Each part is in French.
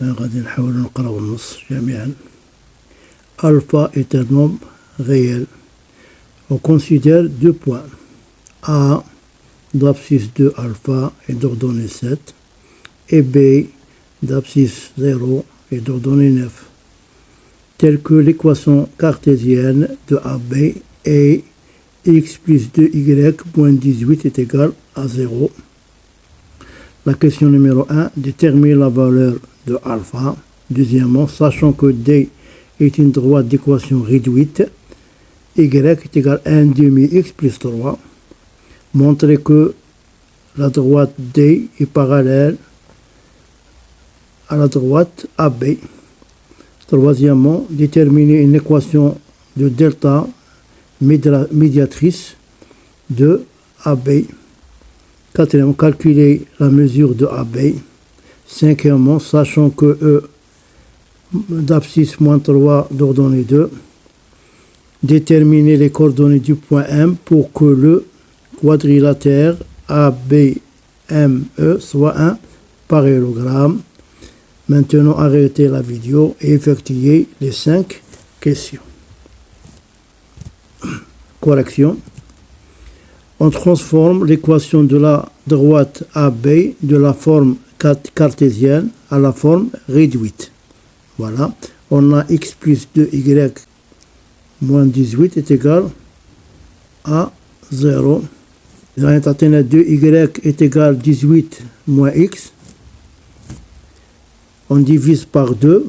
غادي نحاول نقراو النص جميعا. Alpha est un nombre réel. On considère deux points. A d'abscisse 2 alpha est d'ordonnée 7 et B d'abscisse 0 est d'ordonnée 9. Telle que l'équation cartésienne de AB est x plus 2y moins 18 est égal à 0. La question numéro 1, détermine la valeur de alpha. Deuxièmement, sachant que D est une droite d'équation réduite, y est égal à 1 demi x plus 3. Montrer que la droite D est parallèle à la droite AB. Troisièmement, déterminer une équation de delta médiatrice de AB. Quatrièmement, calculer la mesure de AB. Cinquièmement, sachant que E d'abscisse moins 3 d'ordonnée 2, déterminer les coordonnées du point M pour que le quadrilatère ABME soit un parallélogramme. Maintenant, arrêtez la vidéo et effectuez les 5 questions. Correction. On transforme l'équation de la droite AB de la forme cartésienne à la forme réduite. Voilà. On a x plus 2y moins 18 est égal à 0. 2y est égal à 18 moins x. On divise par 2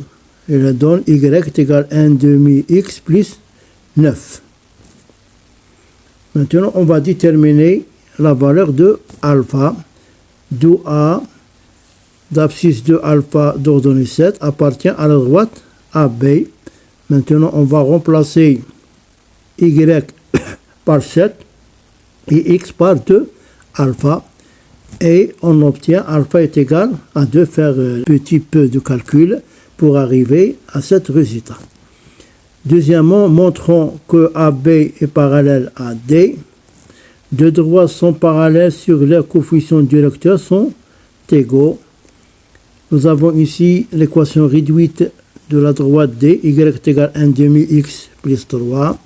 et on donne y est égal à 1 demi x plus 9. Maintenant, on va déterminer la valeur de alpha, d'où A d'abscisse de alpha d'ordonnée 7 appartient à la droite AB. Maintenant, on va remplacer y par 7 et x par 2 alpha. Et on obtient alpha est égal à 2, faire un petit peu de calcul pour arriver à cet résultat. Deuxièmement, montrons que AB est parallèle à D. Deux droites sont parallèles sur leurs coefficients directeurs sont égaux. Nous avons ici l'équation réduite de la droite D, y est égal à 1 demi x plus 3.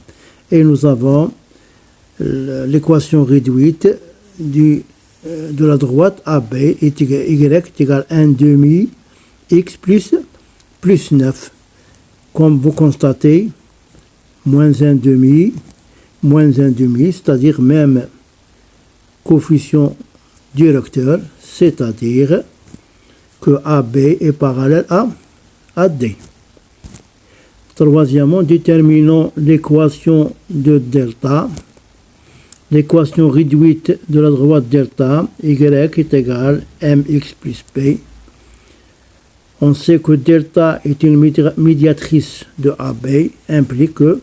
Et nous avons l'équation réduite de la droite AB, y est égal à 1 demi x plus 9. Comme vous constatez, moins 1 demi, c'est-à-dire même coefficient directeur, c'est-à-dire que AB est parallèle à D. Troisièmement, déterminons l'équation de delta. L'équation réduite de la droite delta, y est égal à mx plus p. On sait que delta est une médiatrice de AB, implique que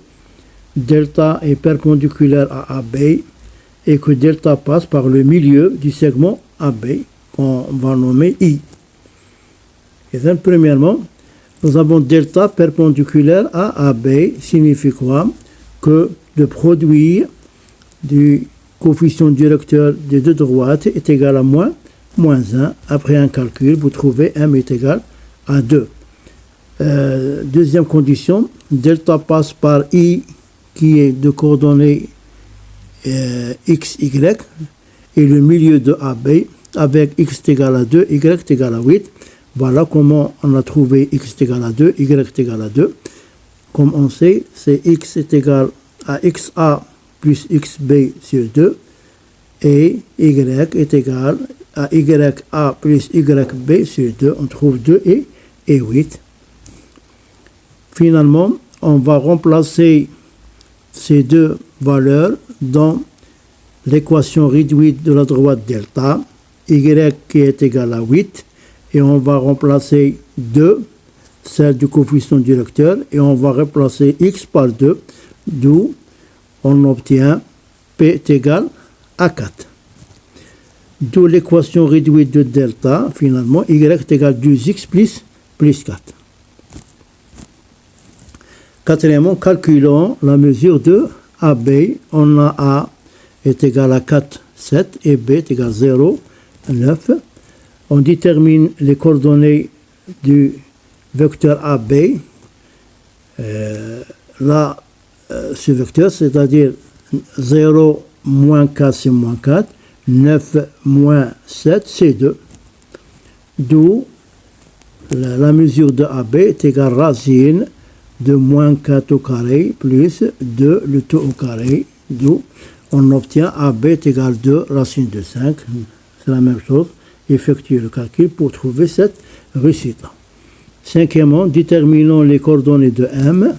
delta est perpendiculaire à AB et que delta passe par le milieu du segment AB, qu'on va nommer I. Et donc, premièrement, nous avons delta perpendiculaire à AB, signifie quoi? Que le produit du coefficient directeur des deux droites est égal à moins 1. Après un calcul, vous trouvez m est égal à 2. Deuxième condition, delta passe par I qui est de coordonnées x, y et le milieu de AB avec x est égal à 2, y est égal à 8. Voilà comment on a trouvé x est égal à 2, y est égal à 2. Comme on sait, c'est x est égal à xa plus xb sur 2 et y est égal à ya plus yb sur 2. On trouve 2 et 8. Finalement, on va remplacer ces deux valeurs dans l'équation réduite de la droite delta, y qui est égal à 8, et on va remplacer 2, celle du coefficient directeur, et on va remplacer x par 2, d'où on obtient p est égal à 4. D'où l'équation réduite de delta, finalement, y est égal à 2x plus 4. Quatrièmement, calculons la mesure de AB. On a A est égal à 4, 7 et B est égal à 0, 9. On détermine les coordonnées du vecteur AB, là, ce vecteur, c'est-à-dire 0 moins 4, c'est moins 4, 9 moins 7, c'est 2. D'où la mesure de AB est égale à racine de moins 4 au carré plus 2 le tout au carré. D'où on obtient AB est égal à 2 racine de 5. C'est la même chose. Effectuer le calcul pour trouver cette réussite-là. Cinquièmement, déterminons les coordonnées de M.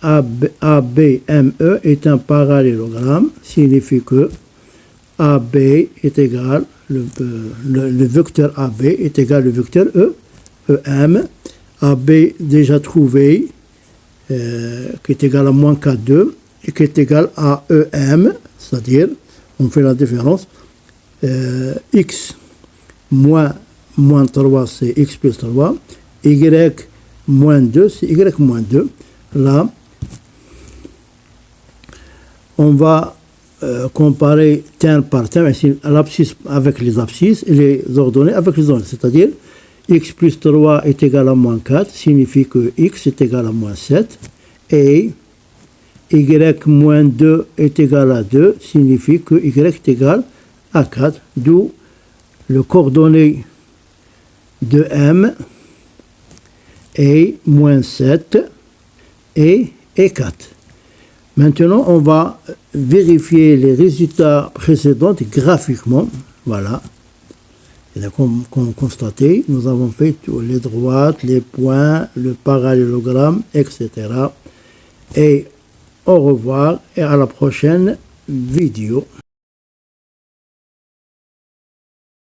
ABME est un parallélogramme, signifie que AB est égal, le vecteur AB est égal au vecteur EM. AB déjà trouvé, qui est égal à moins 4, 2, et qui est égal à EM, c'est-à-dire, on fait la différence, X moins 3, c'est X plus 3, Y moins 2, c'est Y moins 2. Là, on va comparer terme par terme, l'abscisse avec les abscisses et les ordonnées avec les ordonnées. C'est-à-dire, X plus 3 est égal à moins 4, signifie que X est égal à moins 7. Et Y moins 2 est égal à 2, signifie que Y est égal à 4. D'où le coordonnée de M est moins 7 et 4. Maintenant, on va vérifier les résultats précédents graphiquement. Voilà. Et là, comme constaté, nous avons fait tous les droites, les points, le parallélogramme, etc. Et au revoir et à la prochaine vidéo.